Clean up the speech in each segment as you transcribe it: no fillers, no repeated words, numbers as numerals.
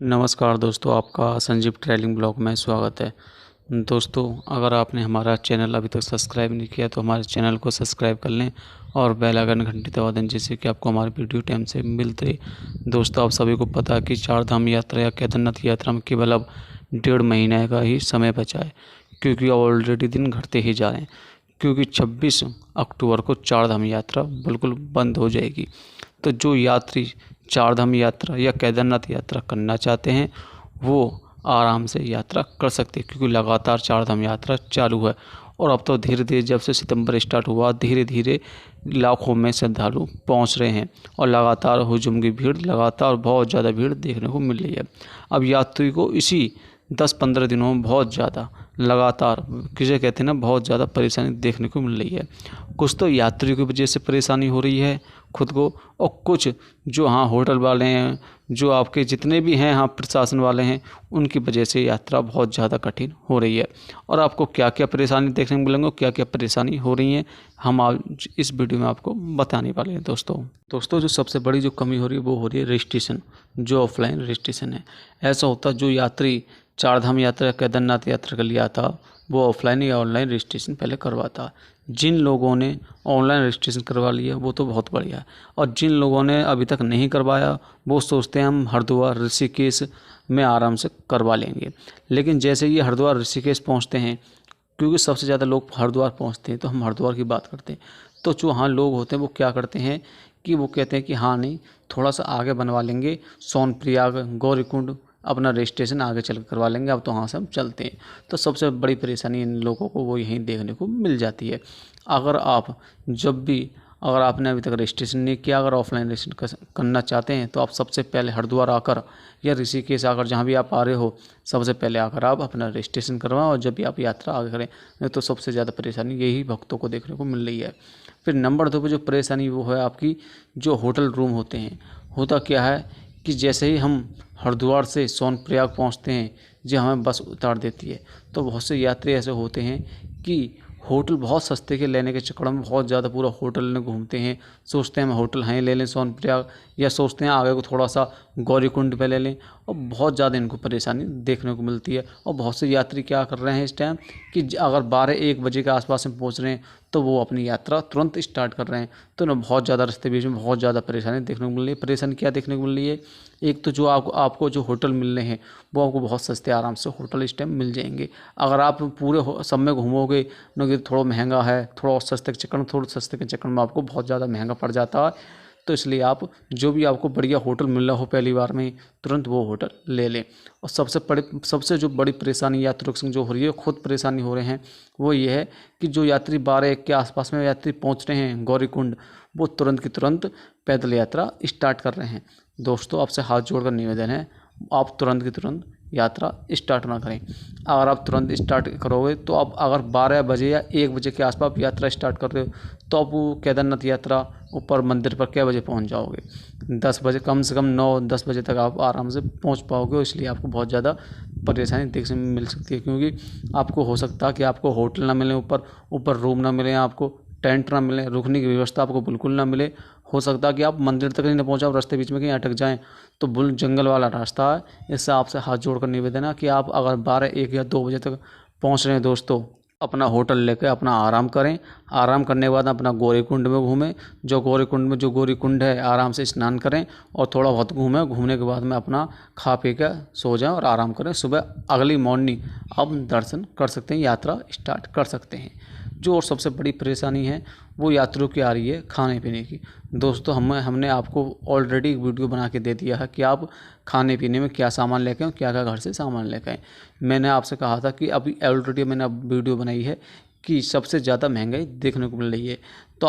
नमस्कार दोस्तों, आपका संजीव ट्रैवलिंग ब्लॉग में स्वागत है। दोस्तों, अगर आपने हमारा चैनल अभी तक सब्सक्राइब नहीं किया तो हमारे चैनल को सब्सक्राइब कर लें और बेल आइकन घंटी दबा दें, जिससे कि आपको हमारी वीडियो टाइम से मिलते रहे। दोस्तों, आप सभी को पता है कि चार धाम यात्रा या केदारनाथ यात्रा में केवल अब 1.5 महीने का ही समय बचा है, क्योंकि ऑलरेडी दिन घटते ही जा रहे हैं। क्योंकि 26 अक्टूबर को चार धाम यात्रा बिल्कुल बंद हो जाएगी। तो जो यात्री चार धाम यात्रा या केदारनाथ यात्रा करना चाहते हैं वो आराम से यात्रा कर सकते हैं, क्योंकि लगातार चार धाम यात्रा चालू है। और अब तो धीरे धीरे जब से सितंबर स्टार्ट हुआ, धीरे धीरे लाखों में श्रद्धालु पहुंच रहे हैं और लगातार हुजूम की भीड़, लगातार बहुत ज़्यादा भीड़ देखने को मिल रही है। अब यात्री को इसी 10-15 दिनों में बहुत ज़्यादा लगातार, किसे कहते हैं ना, बहुत ज़्यादा परेशानी देखने को मिल रही है। कुछ तो यात्रियों की वजह से परेशानी हो रही है खुद को, और कुछ जो होटल वाले हैं, जो आपके जितने भी हैं प्रशासन वाले हैं, उनकी वजह से यात्रा बहुत ज़्यादा कठिन हो रही है। और आपको क्या क्या परेशानी देखने को मिलेंगे, क्या क्या परेशानी हो रही हैं, हम आज इस वीडियो में आपको बताने वाले हैं। दोस्तों जो सबसे बड़ी जो कमी हो रही है वो हो रही है रजिस्ट्रेशन, जो ऑफलाइन रजिस्ट्रेशन है। ऐसा होता जो यात्री चारधाम यात्रा केदारनाथ यात्रा के लिए आता, वो ऑफलाइन या ऑनलाइन रजिस्ट्रेशन पहले करवाता। जिन लोगों ने ऑनलाइन रजिस्ट्रेशन करवा लिया वो तो बहुत बढ़िया है, और जिन लोगों ने अभी तक नहीं करवाया वो सोचते हैं हम हरिद्वार ऋषिकेश में आराम से करवा लेंगे। लेकिन जैसे ये हरिद्वार ऋषिकेश पहुंचते हैं, क्योंकि सबसे ज़्यादा लोग हरिद्वार पहुंचते हैं, तो हम हरिद्वार की बात करते हैं। तो जो लोग होते हैं वो क्या करते हैं कि वो कहते हैं कि नहीं, थोड़ा सा आगे बनवा लेंगे, सोनप्रयाग गौरीकुंड अपना रजिस्ट्रेशन आगे चल करवा लेंगे, अब तो वहाँ से हम चलते हैं। तो सबसे बड़ी परेशानी इन लोगों को वो यहीं देखने को मिल जाती है। अगर आपने अभी तक रजिस्ट्रेशन नहीं किया, अगर ऑफलाइन रजिस्ट्रेशन करना चाहते हैं, तो आप सबसे पहले हरिद्वार आकर या ऋषिकेश आकर, जहाँ भी आप आ रहे हो, सबसे पहले आकर आप अपना रजिस्ट्रेशन करवाएं, और जब भी आप यात्रा आगे करें। नहीं तो सबसे ज़्यादा परेशानी यही भक्तों को देखने को मिल रही है। फिर नंबर 2 पर जो परेशानी वो है आपकी, जो होटल रूम होते हैं। होता क्या है कि जैसे ही हम हरिद्वार से सोनप्रयाग पहुंचते हैं, जो हमें बस उतार देती है, तो बहुत से यात्री ऐसे होते हैं कि होटल बहुत सस्ते के लेने के चक्कर में बहुत ज़्यादा पूरा होटल में घूमते हैं। सोचते हैं हम होटल हैं ले लें सोनप्रयाग, या सोचते हैं आगे को थोड़ा सा गौरीकुंड पे ले लें, और बहुत ज़्यादा इनको परेशानी देखने को मिलती है। और बहुत से यात्री क्या कर रहे हैं इस टाइम कि अगर 12-1 बजे के आसपास में पहुंच रहे हैं, तो वो अपनी यात्रा तुरंत स्टार्ट कर रहे हैं। तो ना बहुत ज़्यादा रास्ते बीच में बहुत ज़्यादा परेशानी देखने को मिल रही है। परेशानी क्या देखने को मिल रही है, एक तो जो आपको जो होटल मिल रहे हैं वो आपको बहुत सस्ते आराम से होटल इस टाइम मिल जाएंगे। अगर आप पूरे सब में घूमोगे ना, कि थोड़ा महंगा है, थोड़ा सस्ते के चक्कर में आपको बहुत ज़्यादा महंगा पड़ जाता है। तो इसलिए आप जो भी आपको बढ़िया होटल मिल रहा हो पहली बार में, तुरंत वो होटल ले लें। और सबसे जो बड़ी परेशानी यात्रियों के संग जो हो रही है, खुद परेशानी हो रहे हैं, वो ये है कि जो यात्री 12-1 के आसपास में यात्री पहुंच रहे हैं गौरीकुंड, वो तुरंत की तुरंत पैदल यात्रा स्टार्ट कर रहे हैं। दोस्तों, आपसे हाथ जोड़कर निवेदन है, आप तुरंत की तुरंत यात्रा स्टार्ट ना करें। अगर आप तुरंत स्टार्ट करोगे तो आप अगर 12 बजे या 1 बजे के आसपास यात्रा स्टार्ट कर रहे हो, तो आप वो केदारनाथ यात्रा ऊपर मंदिर पर क्या बजे पहुंच जाओगे? 10 बजे, कम से कम 9-10 बजे तक आप आराम से पहुंच पाओगे। इसलिए आपको बहुत ज़्यादा परेशानी देखने में मिल सकती है, क्योंकि आपको हो सकता है कि आपको होटल ना मिले, ऊपर रूम ना मिले, आपको टेंट ना मिले, रुकने की व्यवस्था आपको बिल्कुल ना मिले। हो सकता है कि आप मंदिर तक ही ना पहुँचाओ, रास्ते बीच में कहीं अटक जाएं, तो बुल जंगल वाला रास्ता है। इससे आपसे हाथ जोड़कर निवेदन है कि आप अगर 12-1 या 2 बजे तक पहुंच रहे हैं दोस्तों, अपना होटल लेकर अपना आराम करें। आराम करने के बाद अपना गौरीकुंड में घूमें, जो गौरीकुंड है आराम से स्नान करें और थोड़ा बहुत घूमें। घूमने के बाद में अपना खा पी कर सो जाएं और आराम करें। सुबह अगली मॉर्निंग आप दर्शन कर सकते हैं, यात्रा स्टार्ट कर सकते हैं। जो और सबसे बड़ी परेशानी है वो यात्रियों की आ रही है खाने पीने की। दोस्तों, हमने आपको ऑलरेडी एक वीडियो बना के दे दिया है कि आप खाने पीने में क्या सामान लेके आएँ, क्या क्या घर से सामान लेके आएँ। मैंने आपसे कहा था कि अभी ऑलरेडी मैंने वीडियो बनाई है कि सबसे ज़्यादा महंगाई देखने को मिल रही है। तो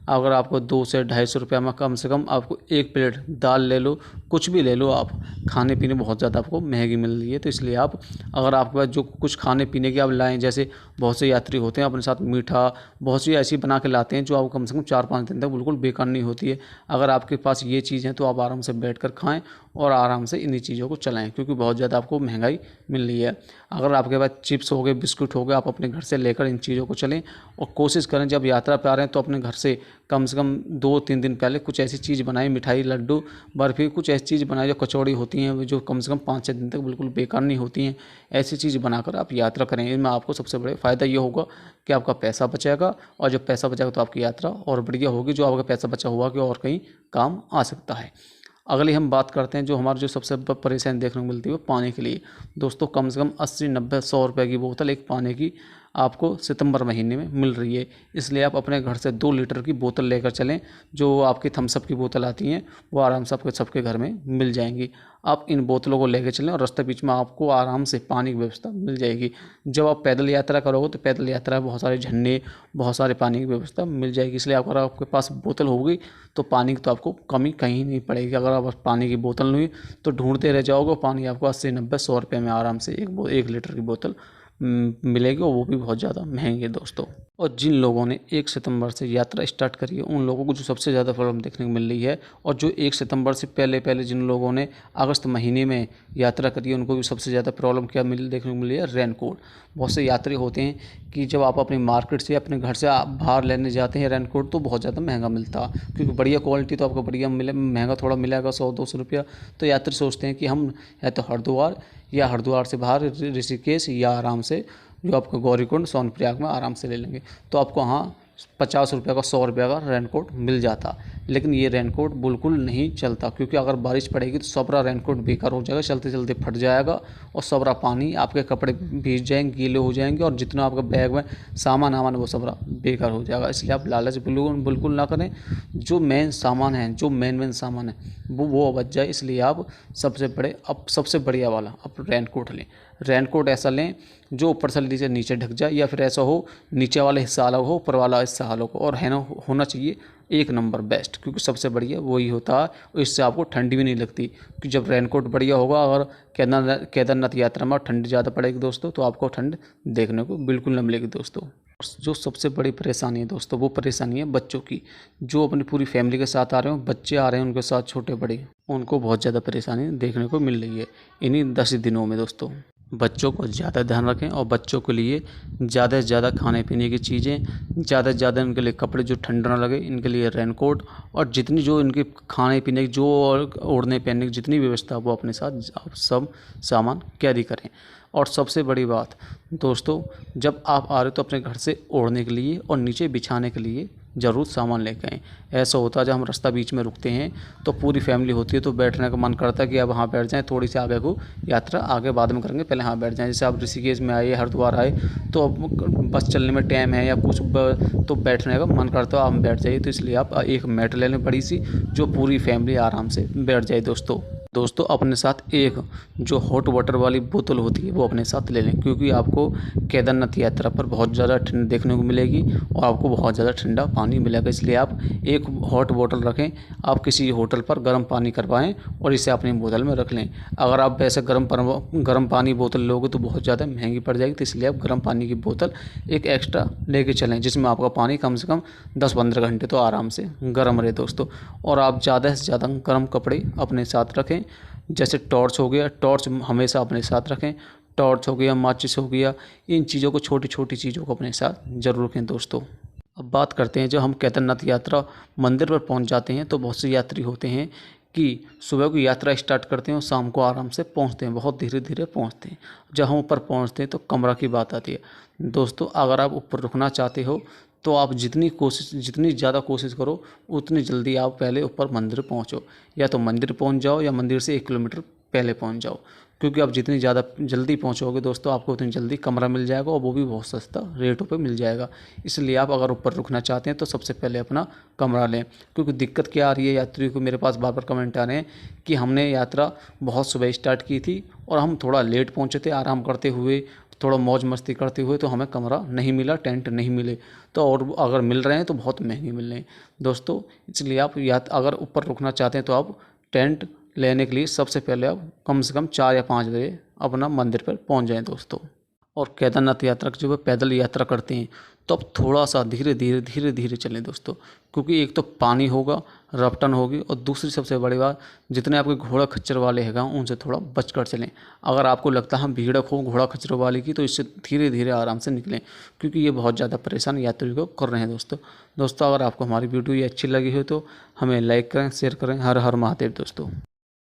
अगर आपको 200 से 250 रुपये में कम से कम आपको 1 प्लेट दाल ले लो, कुछ भी ले लो आप, खाने पीने बहुत ज़्यादा आपको महंगी मिल रही है। तो इसलिए आप, अगर आपके पास जो कुछ खाने पीने की आप लाएँ, जैसे बहुत से यात्री होते हैं अपने साथ मीठा बहुत सी ऐसी बना के लाते हैं जो आपको कम से कम 4-5 दिन तक बिल्कुल बेकार नहीं होती है। अगर आपके पास ये चीज़ है तो आप आराम से बैठ कर खाएँ और आराम से इन्हीं चीज़ों को चलाएँ, क्योंकि बहुत ज़्यादा आपको महंगाई मिल रही है। अगर आपके पास चिप्स हो गए, बिस्कुट हो गए, आप अपने घर से लेकर इन चीज़ों को चलें और कोशिश करें जब यात्रा पे आ रहे हैं तो अपने घर से कम 2-3 दिन पहले कुछ ऐसी चीज़ बनाई, मिठाई, लड्डू, बर्फ़ी, कुछ ऐसी चीज़ बनाई जो कचौड़ी होती हैं, जो कम से कम 5-6 दिन तक बिल्कुल बेकार नहीं होती हैं। ऐसी चीज़ बनाकर आप यात्रा करें। इनमें आपको सबसे बड़ा फ़ायदा ये होगा कि आपका पैसा बचेगा, और जब पैसा बचेगा तो आपकी यात्रा और बढ़िया होगी। जो आपका पैसा बचा हुआ कि और कहीं काम आ सकता है। अगली हम बात करते हैं जो हमारी जो सबसे परेशानी देखने को मिलती है वो पानी के लिए। दोस्तों कम से कम 80-90-100 रुपये की बोतल एक पानी की आपको सितंबर महीने में मिल रही है। इसलिए आप अपने घर से 2 लीटर की बोतल लेकर चलें। जो आपकी थम्सअप की बोतल आती हैं वो आराम से आपके सबके घर में मिल जाएंगी। आप इन बोतलों को लेकर चलें और रास्ते बीच में आपको आराम से पानी की व्यवस्था मिल जाएगी। जब आप पैदल यात्रा करोगे तो पैदल यात्रा में बहुत सारे झरने, बहुत सारे पानी की व्यवस्था मिल जाएगी। इसलिए अगर आपके पास बोतल होगी तो पानी की तो आपको कमी कहीं नहीं पड़ेगी। अगर आप पानी की बोतल नहीं तो ढूंढते रह जाओगे, पानी आपको 80-90-100 रुपये में आराम से 1 लीटर की बोतल मिलेगी, और वो भी बहुत ज़्यादा महंगी है दोस्तों। और जिन लोगों ने 1 सितंबर से यात्रा स्टार्ट करी है उन लोगों को जो सबसे ज़्यादा प्रॉब्लम देखने को मिल रही है, और जो 1 सितंबर से पहले जिन लोगों ने अगस्त महीने में यात्रा करी है उनको भी सबसे ज़्यादा प्रॉब्लम क्या देखने को मिली है, रेनकोट। बहुत से यात्री होते हैं कि जब आप अपनी मार्केट से अपने घर से आप बाहर लेने जाते हैं रेनकोट तो बहुत ज़्यादा महंगा मिलता है, क्योंकि बढ़िया क्वालिटी तो आपको बढ़िया महंगा थोड़ा मिलेगा 100-200 रुपया। तो यात्री सोचते हैं कि हम या तो हरिद्वार से बाहर ऋषिकेश या आराम से जो आपको गौरीकुंड सोनप्रयाग में आराम से ले लेंगे तो आपको वहाँ 50 रुपये का 100 रुपये का रेनकोट मिल जाता। लेकिन ये रेनकोट बिल्कुल नहीं चलता, क्योंकि अगर बारिश पड़ेगी तो सबरा रेनकोट बेकार हो जाएगा, चलते चलते फट जाएगा और सबरा पानी आपके कपड़े भीग जाएंगे, गीले हो जाएंगे, और जितना आपका बैग में सामान वो सबरा बेकार हो जाएगा। इसलिए आप लालच बिल्कुल ना करें। जो मेन सामान है वो बच जाए, इसलिए आप सबसे बढ़िया वाला आप रेनकोट लें। रेनकोट ऐसा लें जो ऊपर से नीचे ढक जाए, या फिर ऐसा हो नीचे वाला हिस्सा अलग हो ऊपर वाला हिस्सा अलग हो, और है ना होना चाहिए 1 नंबर बेस्ट, क्योंकि सबसे बढ़िया वही होता है। इससे आपको ठंडी भी नहीं लगती, क्योंकि जब रेनकोट बढ़िया होगा, अगर केदारनाथ यात्रा में ठंड ज़्यादा पड़ेगी दोस्तों तो आपको ठंड देखने को बिल्कुल न मिलेगी दोस्तों। जो सबसे बड़ी परेशानी है दोस्तों वो परेशानी है बच्चों की। जो अपनी पूरी फैमिली के साथ आ रहे हो, बच्चे आ रहे हैं उनके साथ छोटे बड़े, उनको बहुत ज़्यादा परेशानी देखने को मिल रही है इन्हीं 10 दिनों में दोस्तों। बच्चों को ज़्यादा ध्यान रखें, और बच्चों के लिए ज़्यादा से ज़्यादा खाने पीने की चीज़ें, ज़्यादा से ज़्यादा इनके लिए कपड़े जो ठंड ना लगे, इनके लिए रेनकोट, और जितनी जो इनके खाने पीने की जो ओढ़ने पहनने की जितनी व्यवस्था वो अपने साथ आप सब सामान कैरी करें। और सबसे बड़ी बात दोस्तों, जब आप आ रहे हो तो अपने घर से ओढ़ने के लिए और नीचे बिछाने के लिए ज़रूर सामान लेकर आएँ। ऐसा होता है जब हम रास्ता बीच में रुकते हैं तो पूरी फैमिली होती है तो बैठने का मन करता है कि अब वहाँ बैठ जाएं, थोड़ी सी आगे को यात्रा आगे बाद में करेंगे, पहले यहाँ बैठ जाएं। जैसे आप ऋषिकेश में आए, हरिद्वार आए तो अब बस चलने में टाइम है या कुछ तो बैठने का मन करता है, आप बैठ जाइए। तो इसलिए आप एक मैट ले लें बड़ी सी, जो पूरी फैमिली आराम से बैठ जाए दोस्तों अपने साथ एक जो हॉट वाटर वाली बोतल होती है वो अपने साथ ले लें, क्योंकि आपको केदारनाथ यात्रा पर बहुत ज़्यादा ठंड देखने को मिलेगी और आपको बहुत ज़्यादा ठंडा पानी मिलेगा। इसलिए आप एक हॉट बोतल रखें। आप किसी होटल पर गर्म पानी करवाएं और इसे अपनी बोतल में रख लें। अगर आप वैसे गर्म पानी बोतल लोगे तो बहुत ज़्यादा महंगी पड़ जाएगी, तो इसलिए आप गर्म पानी की बोतल एक एक्स्ट्रा लेके चलें, जिसमें आपका पानी कम से कम 10-15 घंटे तो आराम से गर्म रहे दोस्तों। और आप ज़्यादा से ज़्यादा गर्म कपड़े अपने साथ रखें, जैसे टॉर्च हो गया, टॉर्च हमेशा अपने साथ रखें। टॉर्च हो गया, माचिस हो गया, इन चीज़ों को छोटी छोटी चीज़ों को अपने साथ जरूर रखें दोस्तों। अब बात करते हैं, जब हम केदारनाथ यात्रा मंदिर पर पहुंच जाते हैं तो बहुत से यात्री होते हैं कि सुबह को यात्रा स्टार्ट करते हैं और शाम को आराम से पहुंचते हैं, बहुत धीरे धीरे पहुंचते हैं। जब हम ऊपर पहुंचते हैं तो कमरा की बात आती है दोस्तों। अगर आप ऊपर रुकना चाहते हो तो आप जितनी ज़्यादा कोशिश करो उतनी जल्दी आप पहले ऊपर मंदिर पहुंचो, या तो मंदिर पहुंच जाओ या मंदिर से 1 किलोमीटर पहले पहुंच जाओ, क्योंकि आप जितनी ज़्यादा जल्दी पहुंचोगे दोस्तों आपको उतनी जल्दी कमरा मिल जाएगा, और वो भी बहुत सस्ता रेटों पे मिल जाएगा। इसलिए आप अगर ऊपर रुकना चाहते हैं तो सबसे पहले अपना कमरा लें। क्योंकि दिक्कत क्या आ रही है यात्रियों को, मेरे पास बार बार कमेंट आ रहे हैं कि हमने यात्रा बहुत सुबह स्टार्ट की थी और हम थोड़ा लेट पहुँचे थे, आराम करते हुए थोड़ा मौज मस्ती करते हुए, तो हमें कमरा नहीं मिला, टेंट नहीं मिले, तो और अगर मिल रहे हैं तो बहुत महंगे मिल रहे हैं दोस्तों। इसलिए आप अगर ऊपर रुकना चाहते हैं तो आप टेंट लेने के लिए सबसे पहले आप कम से कम 4 या 5 बजे अपना मंदिर पर पहुंच जाएं दोस्तों। और केदारनाथ यात्रा की जब वे पैदल यात्रा करते हैं तो अब थोड़ा सा धीरे धीरे चलें दोस्तों, क्योंकि एक तो पानी होगा, रपटन होगी, और दूसरी सबसे बड़ी बात, जितने आपके घोड़ा खच्चर वाले हैं उनसे थोड़ा बचकर चलें। अगर आपको लगता है भीड़क हो घोड़ा खच्चर वाले की, तो इससे धीरे धीरे आराम से निकलें, क्योंकि ये बहुत ज़्यादा परेशान यात्री को कर रहे हैं दोस्तों। अगर आपको हमारी वीडियो ये अच्छी लगी हो तो हमें लाइक करें, शेयर करें। हर हर महादेव दोस्तों।